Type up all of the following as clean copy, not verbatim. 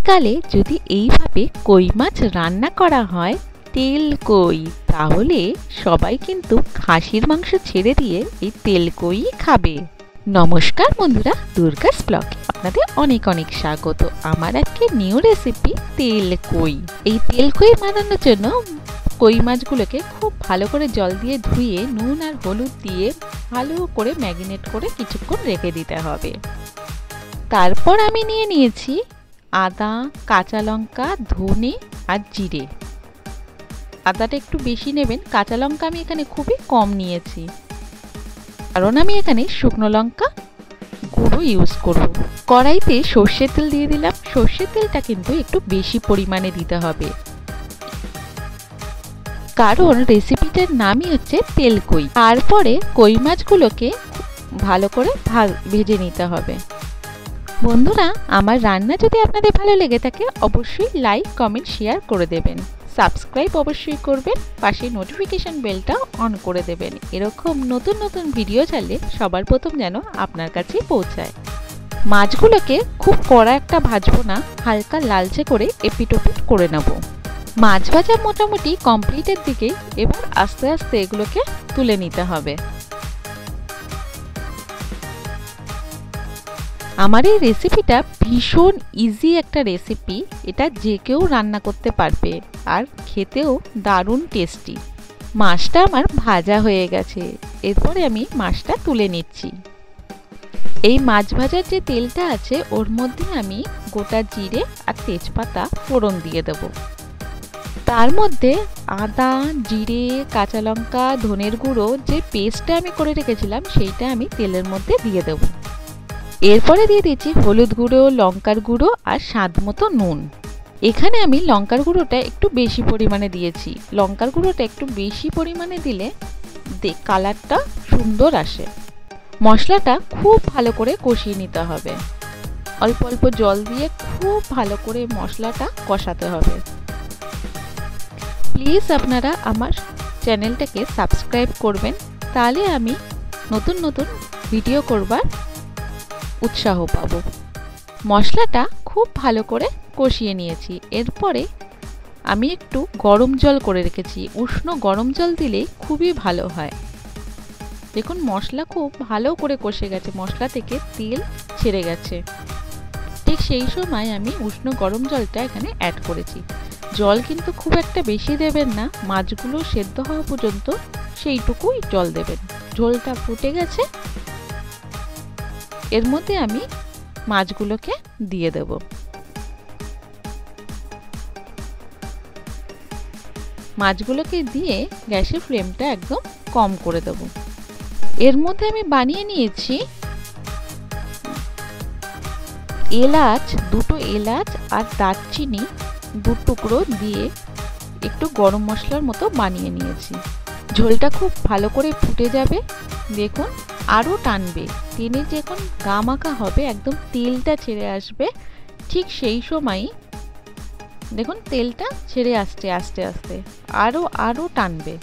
শীতকালে যদি এইভাবে কই মাছ রান্না করা হয় তেল কই, তাহলে সবাই কিন্তু খাসির মাংস ছেড়ে দিয়ে এই তেল কই খাবে। নমস্কার বন্ধুরা, দুর্গাস ব্লগে আপনাদের অনেক অনেক স্বাগত। আমার আজকে নিউ রেসিপি তেল কই। এই তেল কই বানানোর জন্য কই মাছগুলোকে খুব ভালো করে জল দিয়ে ধুয়ে নুন আর হলুদ দিয়ে ভালো করে ম্যারিনেট করে কিছুক্ষণ রেখে দিতে হবে। তারপর আমি নিয়েছি আদা, কাঁচা লঙ্কা, ধনে আর জিরে। আদাটা একটু বেশি নেবেন, কাঁচা লঙ্কা আমি এখানে খুবই কম নিয়েছি, কারণ আমি এখানে শুকনো লঙ্কা গুঁড়ো ইউজ করব। কড়াইতে সর্ষের তেল দিয়ে দিলাম। সর্ষের তেলটা কিন্তু একটু বেশি পরিমাণে দিতে হবে, কারণ রেসিপিটার নামই হচ্ছে তেল কই। তারপরে কই মাছগুলোকে ভালো করে ভেজে নিতে হবে। বন্ধুরা, আমার রান্না যদি আপনাদের ভালো লেগে থাকে অবশ্যই লাইক, কমেন্ট, শেয়ার করে দেবেন। সাবস্ক্রাইব অবশ্যই করবেন, পাশে নোটিফিকেশন বেলটা অন করে দেবেন। এরকম নতুন নতুন ভিডিও ছাড়লে সবার প্রথম যেন আপনার কাছে পৌঁছায়। মাছগুলোকে খুব কড়া একটা ভাজবো না, হালকা লালচে করে এপিটোপিট করে নেব। মাছ ভাজা মোটামুটি কমপ্লিটের দিকেই, এবার আস্তে আস্তে এগুলোকে তুলে নিতে হবে। আমার এই রেসিপিটা ভীষণ ইজি একটা রেসিপি, এটা যে কেউ রান্না করতে পারবে আর খেতেও দারুণ টেস্টি। মাছটা আমার ভাজা হয়ে গেছে, এরপরে আমি মাছটা তুলে নিচ্ছি। এই মাছ ভাজার যে তেলটা আছে ওর মধ্যে আমি গোটা জিরে আর তেজপাতা ফোড়ন দিয়ে দেব। তার মধ্যে আদা, জিরে, কাঁচা লঙ্কা, ধনের গুঁড়ো যে পেস্টটা আমি করে রেখেছিলাম সেইটা আমি তেলের মধ্যে দিয়ে দেব। এরপরে দিয়ে দিচ্ছি হলুদ গুঁড়ো, লঙ্কার গুঁড়ো আর স্বাদ মতো নুন। এখানে আমি লঙ্কার গুঁড়োটা একটু বেশি পরিমাণে দিয়েছি। লঙ্কার গুঁড়োটা একটু বেশি পরিমাণে দিলে কালারটা সুন্দর আসে। মশলাটা খুব ভালো করে কষিয়ে নিতে হবে। অল্প অল্প জল দিয়ে খুব ভালো করে মশলাটা কষাতে হবে। প্লিজ আপনারা আমার চ্যানেলটাকে সাবস্ক্রাইব করবেন, তাহলে আমি নতুন নতুন ভিডিও করবার উৎসাহ পাব। মশলাটা খুব ভালো করে কষিয়ে নিয়েছি। এরপরে আমি একটু গরম জল করে রেখেছি। উষ্ণ গরম জল দিলে খুবই ভালো হয়। দেখুন মশলা খুব ভালো করে কষে গেছে, মশলা থেকে তেল ছেড়ে গেছে। ঠিক সেই সময় আমি উষ্ণ গরম জলটা এখানে অ্যাড করেছি। জল কিন্তু খুব একটা বেশি দেবেন না, মাছগুলো সেদ্ধ হওয়া পর্যন্ত সেইটুকুই জল দেবেন। ঝোলটা ফুটে গেছে, এর মধ্যে আমি মাছগুলোকে দিয়ে দেব। মাছগুলোকে দিয়ে গ্যাসের ফ্লেমটা একদম কম করে দেব। এর মধ্যে আমি বানিয়ে নিয়েছি এলাচ, দুটো এলাচ আর দারচিনি 2 টুকরো দিয়ে একটু গরম মশলার মতো বানিয়ে নিয়েছি। ঝোলটা খুব ভালো করে ফুটে যাবে, দেখুন আরও টানবে। টেনে যখন গা মাখা হবে, একদম তেলটা ছেড়ে আসবে, ঠিক সেই সময়ই দেখুন তেলটা ছেড়ে আসছে আস্তে আস্তে, আরও টানবে।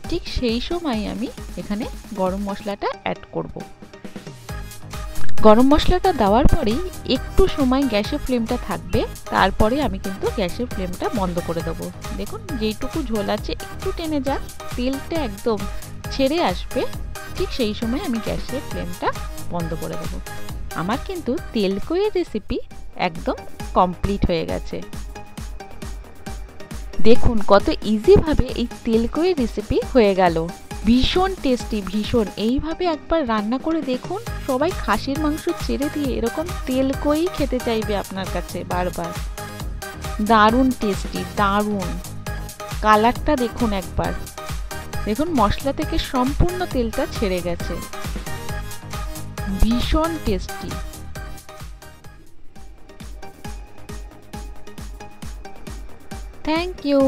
ঠিক সেই সময় আমি এখানে গরম মশলাটা অ্যাড করব। গরম মশলাটা দেওয়ার পরেই একটু সময় গ্যাসের ফ্লেমটা থাকবে, তারপরে আমি কিন্তু গ্যাসের ফ্লেমটা বন্ধ করে দেবো। দেখুন যেইটুকু ঝোল আছে একটু টেনে যাক, তেলটা একদম ছেড়ে আসবে, ঠিক সেই সময় আমি গ্যাসের ফ্লেমটা বন্ধ করে দেবো। আমার কিন্তু তেল কইয়ের রেসিপি একদম কমপ্লিট হয়ে গেছে। দেখুন কত ইজিভাবে এই তেল কইয়ের রেসিপি হয়ে গেল। ভীষণ টেস্টি, ভীষণ। এইভাবে একবার রান্না করে দেখুন, সবাই খাসির মাংস ছেড়ে দিয়ে এরকম তেল কই খেতে চাইবে আপনার কাছে বারবার। দারুণ টেস্টি, দারুণ। কালারটা দেখুন একবার, দেখুন মশলা থেকে সম্পূর্ণ তেলটা ছেড়ে গেছে। ভীষণ টেস্টি। Thank you.